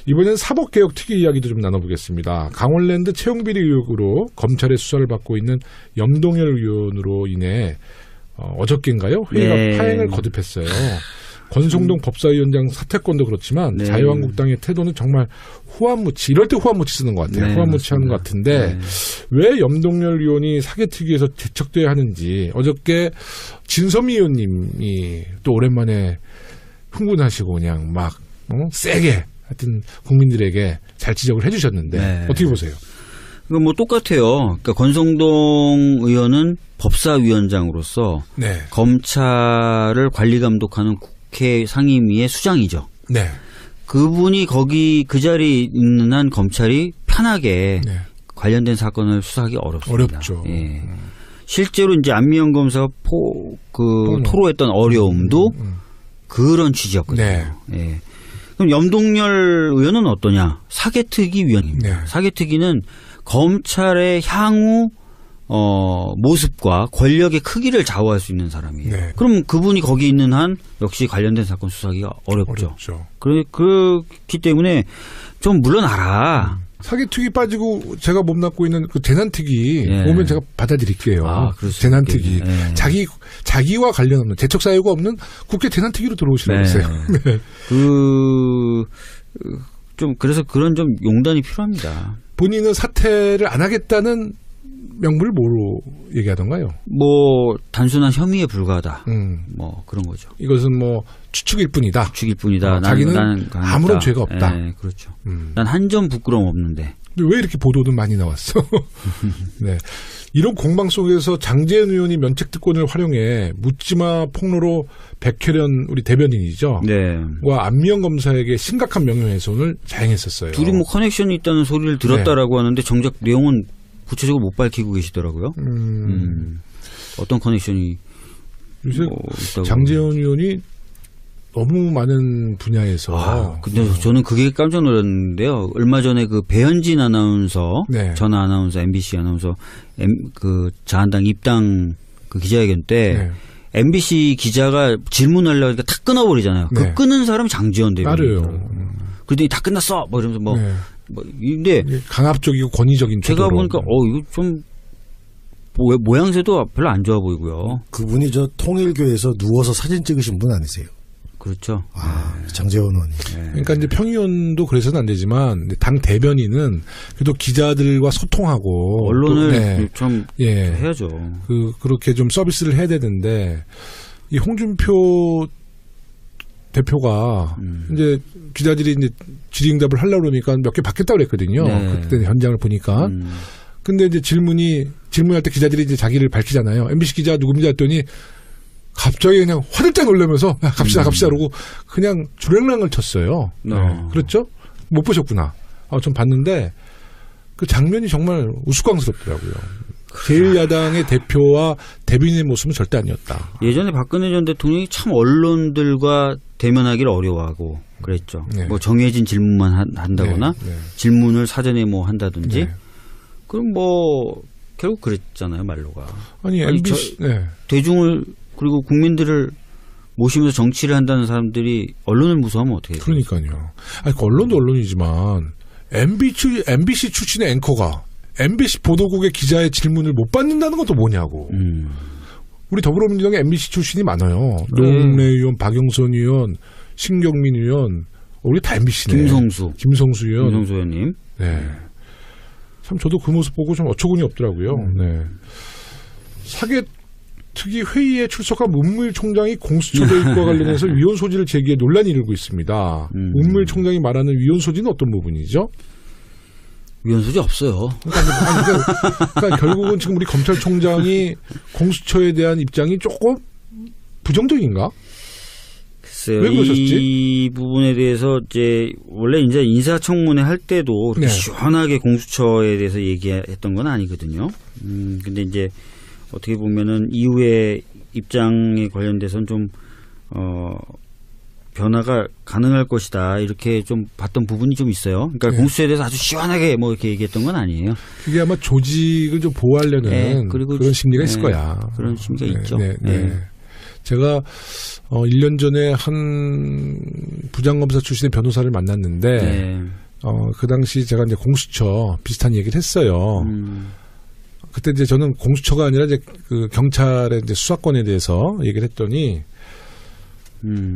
이번엔 사법개혁 특위 이야기도 좀 나눠보겠습니다. 강원랜드 채용비리 의혹으로 검찰의 수사를 받고 있는 염동열 의원으로 인해 어저께인가요? 회의가 네. 파행을 거듭했어요. 권성동 법사위원장 사퇴권도 그렇지만 네. 자유한국당의 태도는 정말 후한무치, 이럴 때 후한무치 쓰는 것 같아요. 네, 후한무치하는 것 같은데 왜 염동열 의원이 사개특위에서 제척돼야 하는지 어저께 진섬희 의원님이 또 오랜만에 흥분하시고 그냥 막 세게 하여튼 국민들에게 잘 지적을 해주셨는데 네. 어떻게 보세요? 이거 뭐 똑같아요. 그러니까 권성동 의원은 법사위원장으로서 네. 검찰을 관리 감독하는 국회 상임위의 수장이죠. 네. 그분이 거기 그 자리에 있는 한 검찰이 편하게 네. 관련된 사건을 수사하기 어렵습니다. 어렵죠. 예. 실제로 이제 안미영 검사가 토로했던 어려움도 그런 취지였거든요. 네. 예. 그럼 염동열 의원은 어떠냐? 사개특위 위원입니다. 네. 사개특위는 검찰의 향후 모습과 권력의 크기를 좌우할 수 있는 사람이에요. 네. 그럼 그분이 거기 있는 한 역시 관련된 사건 수사하기가 어렵죠. 그렇기 때문에 좀 물러나라. 사기특위 빠지고 제가 몸담고 있는 그 재난특위 예. 오면 제가 받아들일게요. 아, 그럴 수 재난특위. 있겠네. 예. 자기와 관련 없는 재척 사유가 없는 국회 재난특위로 들어오시라고 했어요. 네. 그래서 그런 좀 용단이 필요합니다. 본인은 사퇴를 안 하겠다는 명분을 뭐로 얘기하던가요? 뭐 단순한 혐의에 불과하다. 뭐 그런 거죠. 이것은 뭐 추측일 뿐이다. 추측일 뿐이다. 자기는 나는 아무런 죄가 없다. 네, 그렇죠. 난 한 점 부끄러움 없는데. 왜 이렇게 보도는 많이 나왔어? 네. 이런 공방 속에서 장제은 의원이 면책특권을 활용해 묻지마 폭로로 백혜련 우리 대변인이죠. 네. 와 안미영 검사에게 심각한 명예훼손을 자행했었어요. 둘이 뭐 커넥션이 있다는 소리를 들었다라고 하는데 정작 내용은 구체적으로 못 밝히고 계시더라고요. 어떤 커넥션이 요새 있다고. 장제은 의원이 너무 많은 분야에서. 근데 저는 그게 깜짝 놀랐는데요. 얼마 전에 그 배현진 아나운서, 네. 전 아나운서, MBC 아나운서, 그 자한당 입당 그 기자회견 때 네. MBC 기자가 질문하려고 하니까 탁 끊어버리잖아요. 네. 그 끊은 사람이 장지원 대변인. 맞아요. 그랬더니 다 끝났어. 뭐 이러면서 네. 근데 강압적이고 권위적인 제가 태도로. 보니까 이거 좀 모양새도 별로 안 좋아 보이고요. 그분이 저 통일교에서 누워서 사진 찍으신 분 아니세요? 그렇죠. 장제원 의원이. 그러니까 이제 평의원도 그래서는 안 되지만 당 대변인은 그래도 기자들과 소통하고 언론을 좀 해야죠. 그렇게 좀 서비스를 해야 되는데 이 홍준표 대표가 이제 기자들이 이제 질의응답을 하려고 그러니까 몇 개 받겠다고 그랬거든요. 네. 그때 현장을 보니까. 근데 이제 질문할 때 기자들이 이제 자기를 밝히잖아요. MBC 기자 누굽니다 했더니 갑자기 그냥 화들짝 놀라면서 갑시다 그러고 그냥 주랭랑을 쳤어요. 네. 그렇죠? 못 보셨구나. 좀 봤는데 그 장면이 정말 우스꽝스럽더라고요. 제1야당의 대표와 대변인의 모습은 절대 아니었다. 예전에 박근혜 전 대통령이 참 언론들과 대면하기를 어려워하고 그랬죠. 네. 뭐 정해진 질문만 한다거나 네. 질문을 사전에 뭐 한다든지 네. 그럼 뭐 결국 그랬잖아요 말로가. 아니 MBC 대중을 그리고 국민들을 모시면서 정치를 한다는 사람들이 언론을 무서워하면 어떻게 해요? 그러니까요. 아니, 언론도 언론이지만 MBC 출신의 앵커가 MBC 보도국의 기자의 질문을 못 받는다는 것도 뭐냐고. 우리 더불어민주당에 MBC 출신이 많아요. 노웅래 의원, 박영선 의원, 신경민 의원, 우리 다 MBC네. 김성수 의원. 김성수 의원님. 네. 참 저도 그 모습 보고 좀 어처구니 없더라고요. 네. 사개특위 회의에 출석한 문무일 총장이 공수처 도입과 관련해서 위헌 소지를 제기해 논란이 일고 있습니다. 문무일 총장이 말하는 위헌 소지는 어떤 부분이죠? 위헌 소지 없어요. 그러니까 결국은 지금 우리 검찰총장이 공수처에 대한 입장이 조금 부정적인가? 글쎄요. 왜 그러셨지? 이 부분에 대해서 원래 이제 인사청문회 할 때도 네. 시원하게 공수처에 대해서 얘기했던 건 아니거든요. 근데 이제 어떻게 보면은 이후에 입장에 관련돼서는 좀 변화가 가능할 것이다 이렇게 좀 봤던 부분이 좀 있어요. 그러니까 네. 공수처에 대해서 아주 시원하게 뭐 이렇게 얘기했던 건 아니에요. 이게 아마 조직을 좀 보호하려는 그리고 그런 심리가 있을 거야. 그런 심리가 있죠. 네. 제가 1년 전에 한 부장검사 출신의 변호사를 만났는데 네. 그 당시 제가 이제 공수처 비슷한 얘기를 했어요. 그때 이제 저는 공수처가 아니라 이제 그 경찰의 이제 수사권에 대해서 얘기를 했더니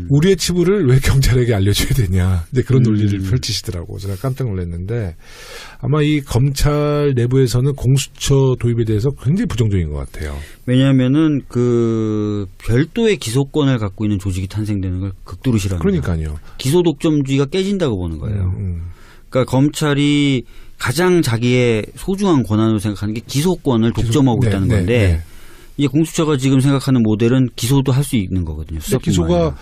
우리의 치부를 왜 경찰에게 알려줘야 되냐. 이제 그런 논리를 펼치시더라고. 제가 깜짝 놀랐는데 아마 이 검찰 내부에서는 공수처 도입에 대해서 굉장히 부정적인 것 같아요. 왜냐하면은 그 별도의 기소권을 갖고 있는 조직이 탄생되는 걸 극도로 싫어합니다. 그러니까요. 기소 독점주의가 깨진다고 보는 거예요. 그러니까 검찰이 가장 자기의 소중한 권한으로 생각하는 게 기소권을 독점하고 네, 있다는 네, 건데 네. 이제 공수처가 지금 생각하는 모델은 기소도 할 수 있는 거거든요. 기소가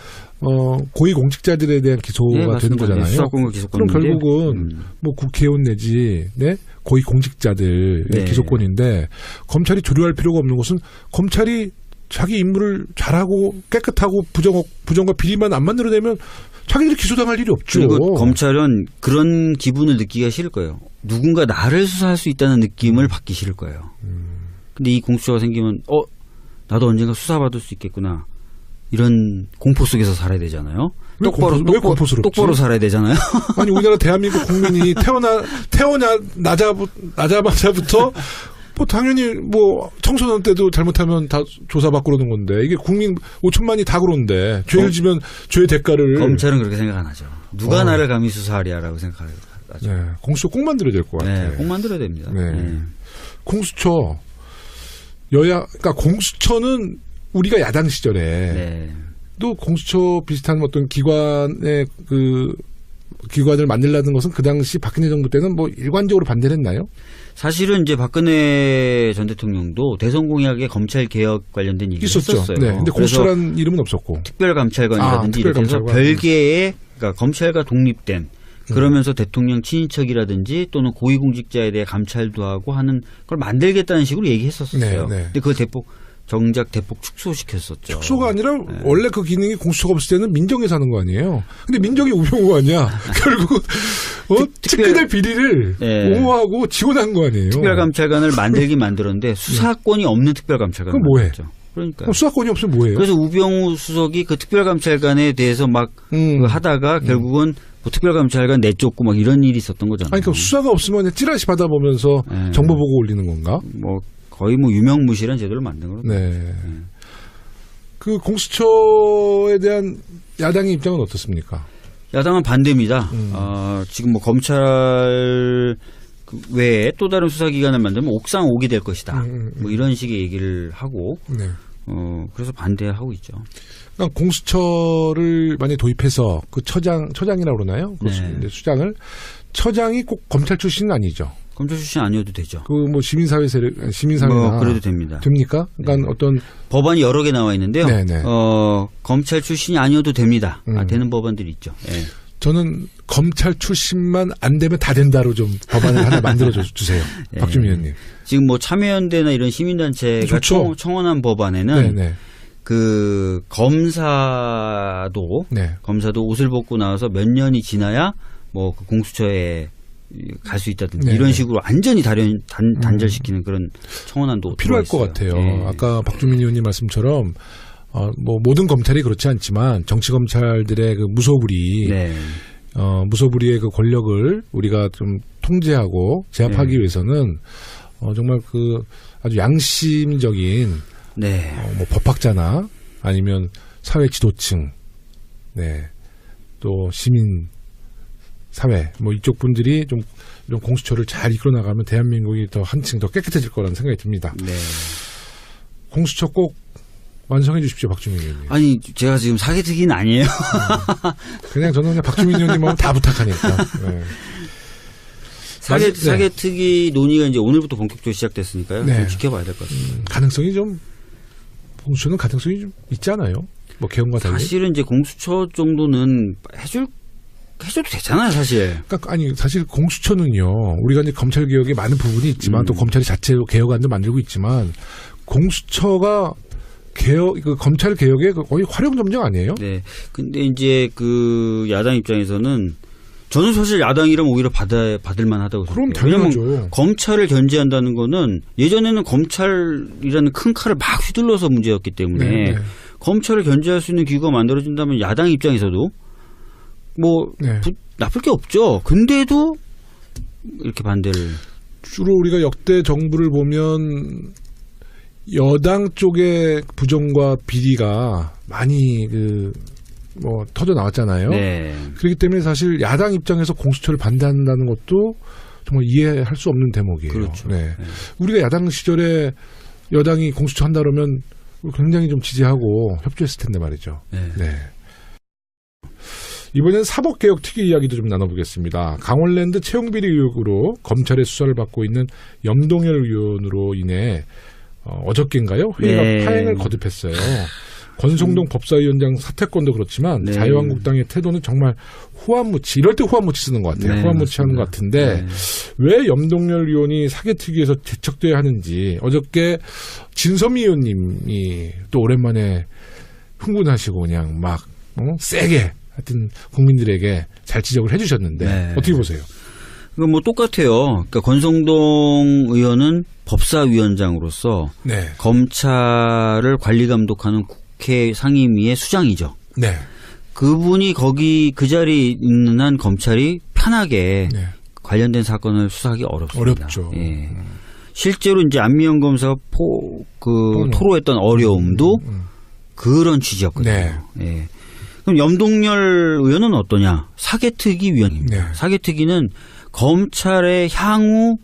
고위 공직자들에 대한 기소가 네, 되는 거잖아요. 수사권과 기소권. 그럼 결국은 뭐 국회의원 내지 고위 공직자들의 네. 기소권인데 검찰이 조류할 필요가 없는 것은 검찰이 자기 임무를 잘하고 깨끗하고 부정과 비리만 안 만들어내면 자기들이 기소당할 일이 없죠. 그리고 검찰은 그런 기분을 느끼기가 싫을 거예요. 누군가 나를 수사할 수 있다는 느낌을 받기 싫을 거예요. 근데 이 공수처가 생기면 나도 언젠가 수사받을 수 있겠구나. 이런 공포 속에서 살아야 되잖아요. 왜 공포스럽지? 똑바로 살아야 되잖아요. 아니 우리나라 대한민국 국민이 나자마자부터 뭐 당연히 뭐 청소년 때도 잘못하면 다 조사받고 그러는 건데 이게 국민 5천만이 다 그러는데 죄를 지면 죄의 대가를 검찰은 그렇게 생각 안 하죠. 누가 나를 감히 수사하랴라고 생각하죠. 네, 공수처 꼭 만들어야 될 것 같아요. 네, 꼭 만들어야 됩니다. 네. 네. 공수처 그러니까 공수처는 우리가 야당 시절에 네. 또 공수처 비슷한 어떤 기관의 기관을 만들라는 것은 그 당시 박근혜 정부 때는 뭐 일관적으로 반대를 했나요? 사실은 이제 박근혜 전 대통령도 대선 공약에 검찰 개혁 관련된 얘기를 했었어요. 네. 근데 공수처라는 이름은 없었고. 특별감찰관이라든지 이렇게 해서 별개의 그러니까 검찰과 독립된 그러면서 대통령 친인척이라든지 또는 고위공직자에 대해 감찰도 하고 하는 걸 만들겠다는 식으로 얘기했었어요. 네, 네. 근데 그걸 정작 대폭 축소시켰었죠. 축소가 아니라 원래 그 기능이 공수처가 없을 때는 민정에서 하는 거 아니에요. 근데 민정이 우병우 아니야. 결국 측근의 비리를 옹호하고 지원한 거 아니에요. 특별감찰관을 만들긴 만들었는데 수사권이 없는 특별감찰관을 그럼 뭐해? 만들었죠. 그러니까 수사권이 없으면 뭐예요? 그래서 우병우 수석이 그 특별감찰관에 대해서 막 하다가 결국은 뭐 특별감찰관 내쫓고 막 이런 일이 있었던 거잖아요. 아니, 그러니까 수사가 없으면 그냥 찌라시 받아보면서 정보 보고 올리는 건가? 뭐 거의 뭐 유명무실한 제도를 만든 거로. 네. 그 공수처에 대한 야당의 입장은 어떻습니까? 야당은 반대입니다. 지금 뭐 검찰 외에 또 다른 수사기관을 만들면 옥상 옥이 될 것이다. 뭐 이런 식의 얘기를 하고. 네. 그래서 반대하고 있죠. 그러니까 공수처를 만약 도입해서 그 처장이라고 그러나요? 그 네. 수장을 처장이 꼭 검찰 출신은 아니죠. 검찰 출신 아니어도 되죠. 그 뭐 시민사회나 뭐 그래도 됩니다. 됩니까? 그러니까 어떤 법안이 여러 개 나와 있는데요. 네네. 검찰 출신이 아니어도 됩니다. 되는 법안들이 있죠. 네. 저는 검찰 출신만 안 되면 다 된다로 좀 법안을 하나 만들어 주세요. 네. 박주민 의원님. 지금 뭐 참여연대나 이런 시민단체가 청원한 법안에는 네네. 그 검사도 옷을 벗고 나와서 몇 년이 지나야 뭐 그 공수처에 갈 수 있다든지 이런 식으로 완전히 단절시키는 그런 청원안도 필요할 것 같아요. 네. 아까 박주민 의원님 말씀처럼 뭐 모든 검찰이 그렇지 않지만 정치 검찰들의 그 무소불위, 무소불위의 그 권력을 우리가 좀 통제하고 제압하기 위해서는 정말 그 아주 양심적인 뭐 법학자나 아니면 사회 지도층, 또 시민 사회 뭐 이쪽 분들이 좀 이런 공수처를 잘 이끌어 나가면 대한민국이 더 한층 더 깨끗해질 거라는 생각이 듭니다. 네. 공수처 꼭 완성해 주십시오, 박주민 의원님. 아니 제가 지금 사기특위는 아니에요. 그냥 저는 그냥 박주민 의원님하고 다 부탁하니까. 네. 사개특위 논의가 이제 오늘부터 본격적으로 시작됐으니까요. 좀 지켜봐야 될 것 같습니다. 가능성이 좀 공수처는 가능성이 좀 있지 않아요? 뭐 개헌과 달리. 사실은 이제 공수처 정도는 해줘도 되잖아요, 사실. 그러니까 아니 사실 공수처는요. 우리가 이제 검찰 개혁에 많은 부분이 있지만 또 검찰이 자체로 개혁안도 만들고 있지만 공수처가 검찰 개혁의 거의 활용점정 아니에요? 네. 근데 이제 그 야당 입장에서는 저는 사실 야당이라면 오히려 받을 만하다고 그럼 생각해요. 당연하죠. 왜냐면 검찰을 견제한다는 거는 예전에는 검찰이라는 큰 칼을 막 휘둘러서 문제였기 때문에 검찰을 견제할 수 있는 기구가 만들어진다면 야당 입장에서도 뭐 네. 나쁠 게 없죠. 근데도 이렇게 반대를. 주로 우리가 역대 정부를 보면 여당 쪽의 부정과 비리가 많이 터져 나왔잖아요. 네. 그렇기 때문에 사실 야당 입장에서 공수처를 반대한다는 것도 정말 이해할 수 없는 대목이에요. 그렇죠. 네. 우리가 야당 시절에 여당이 공수처 한다 그러면 굉장히 좀 지지하고 협조했을 텐데 말이죠. 네. 네. 이번엔 사법개혁 특위 이야기도 좀 나눠보겠습니다. 강원랜드 채용비리 의혹으로 검찰의 수사를 받고 있는 염동열 의원으로 인해 어저께인가요? 회의가 네. 파행을 거듭했어요. 권성동 법사위원장 사퇴권도 그렇지만 네. 자유한국당의 태도는 정말 후한무치, 이럴 때 후한무치 쓰는 것 같아요. 네, 후한무치 하는 것 같은데 네. 왜 염동열 의원이 사개특위에서 제척돼야 하는지 어저께 진섬희 의원님이 또 오랜만에 흥분하시고 그냥 막 세게 하여튼 국민들에게 잘 지적을 해주셨는데 네. 어떻게 보세요? 이거 뭐 똑같아요. 그러니까 권성동 의원은 법사위원장으로서 네. 검찰을 관리 감독하는 국회 상임위의 수장이죠. 네. 그분이 거기 그 자리에 있는 한 검찰이 편하게 네. 관련된 사건을 수사하기 어렵습니다. 어렵죠. 예. 실제로 이제 안미영 검사가 토로했던 어려움도 그런 취지였거든요. 네. 예. 그럼 염동열 의원은 어떠냐? 사개특위 위원입니다. 네. 사개특위는 검찰의 향후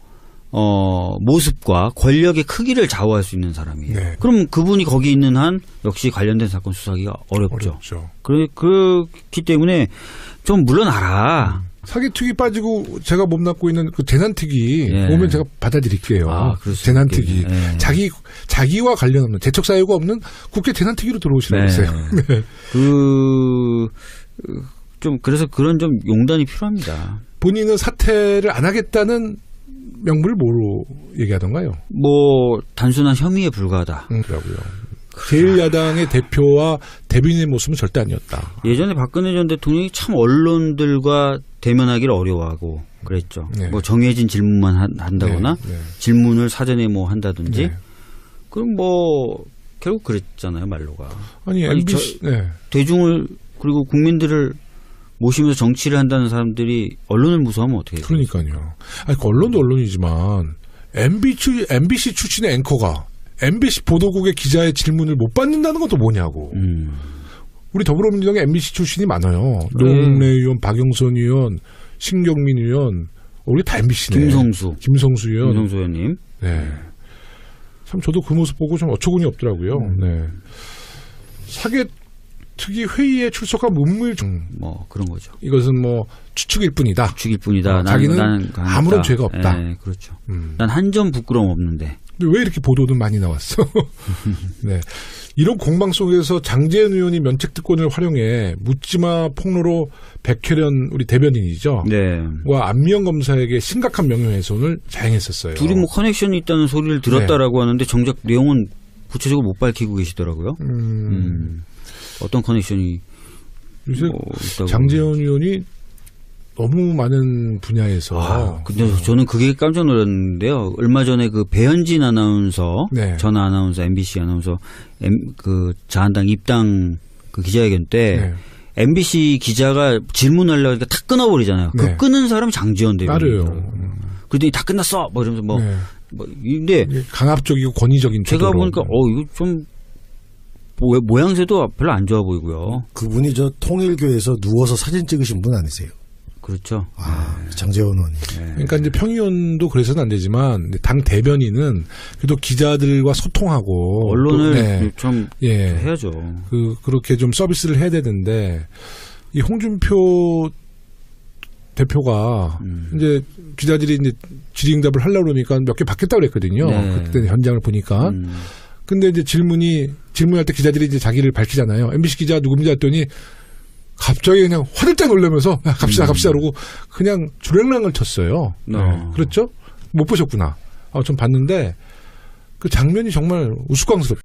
모습과 권력의 크기를 좌우할 수 있는 사람이에요. 네. 그럼 그분이 거기 있는 한 역시 관련된 사건 수사하기가 어렵죠. 어렵죠. 그렇기 때문에 좀 물러나라. 사기특위 빠지고 제가 몸담고 있는 그 재난특위 예. 오면 제가 받아들일게요. 아, 그럴 수 재난특위. 있겠네. 예. 자기와 관련 없는 재척 사유가 없는 국회 재난특위로 들어오시라고 네. 했어요. 네. 그래서 그런 좀 용단이 필요합니다. 본인은 사퇴를 안 하겠다는 명분을 뭐로 얘기하던가요? 뭐 단순한 혐의에 불과하다. 그러고요. 제1야당의 대표와 대변인의 모습은 절대 아니었다. 예전에 박근혜 전 대통령이 참 언론들과 대면하기를 어려워하고 그랬죠. 네. 뭐 정해진 질문만 한다거나 네, 네. 질문을 사전에 뭐 한다든지. 네. 그럼 뭐 결국 그랬잖아요, 말로가. 아니 MBC 네. 대중을 그리고 국민들을 모시면서 정치를 한다는 사람들이 언론을 무서워하면 어떻게 해요? 그러니까요. 아니, 그 언론도 언론이지만 MBC 출신의 앵커가 MBC 보도국의 기자의 질문을 못 받는다는 것도 뭐냐고. 우리 더불어민주당에 MBC 출신이 많아요. 노웅래 의원, 박영선 의원, 신경민 의원, 우리 다 MBC네. 김성수 의원. 김성수 의원님. 네. 참 저도 그 모습 보고 좀 어처구니 없더라고요. 네. 사개특위 회의에 출석한 문무일 뭐 그런 거죠. 이것은 뭐 추측일 뿐이다. 죽일 뿐이다. 자기는 나는 아무런 죄가 없다. 네, 그렇죠. 난 한 점 부끄러움 없는데. 왜 이렇게 보도는 많이 나왔어? 네. 이런 공방 속에서 장재현 의원이 면책특권을 활용해 묻지마 폭로로 백혜련 우리 대변인이죠. 네. 와 안미영 검사에게 심각한 명예훼손을 자행했었어요. 둘이 뭐 커넥션이 있다는 소리를 들었다라고 하는데 정작 내용은 구체적으로 못 밝히고 계시더라고요. 어떤 커넥션이 요새 있다고. 장재현 의원이 너무 많은 분야에서. 근데 저는 그게 깜짝 놀랐는데요. 얼마 전에 그 배현진 아나운서, 네. 전 아나운서, MBC 아나운서, 그 자한당 입당 그 기자회견 때 네. MBC 기자가 질문하려고 하니까 탁 끊어버리잖아요. 네. 그 끊은 사람이 장지원 대변인. 맞아요. 그랬더니 다 끝났어. 뭐 이러면서 네. 근데 강압적이고 권위적인 제가 태도로. 보니까 이거 좀 모양새도 별로 안 좋아 보이고요. 그분이 저 통일교에서 누워서 사진 찍으신 분 아니세요? 그렇죠. 장재원 의원님. 그러니까 이제 평의원도 그래서는 안 되지만 당 대변인은 그래도 기자들과 소통하고 언론을 또, 네. 좀 예. 해야죠. 그렇게 좀 서비스를 해야 되는데 이 홍준표 대표가 이제 기자들이 이제 질의응답을 하려고 그러니까 몇 개 받겠다고 그랬거든요. 네. 그때 현장을 보니까. 근데 이제 질문할 때 기자들이 이제 자기를 밝히잖아요. MBC 기자 누굽니다 했더니 갑자기 그냥 화들짝 놀라면서 갑시다 그러고 그냥 주랭랑을 쳤어요. 네. 그렇죠? 못 보셨구나. 전 봤는데 그 장면이 정말 우스꽝스럽다.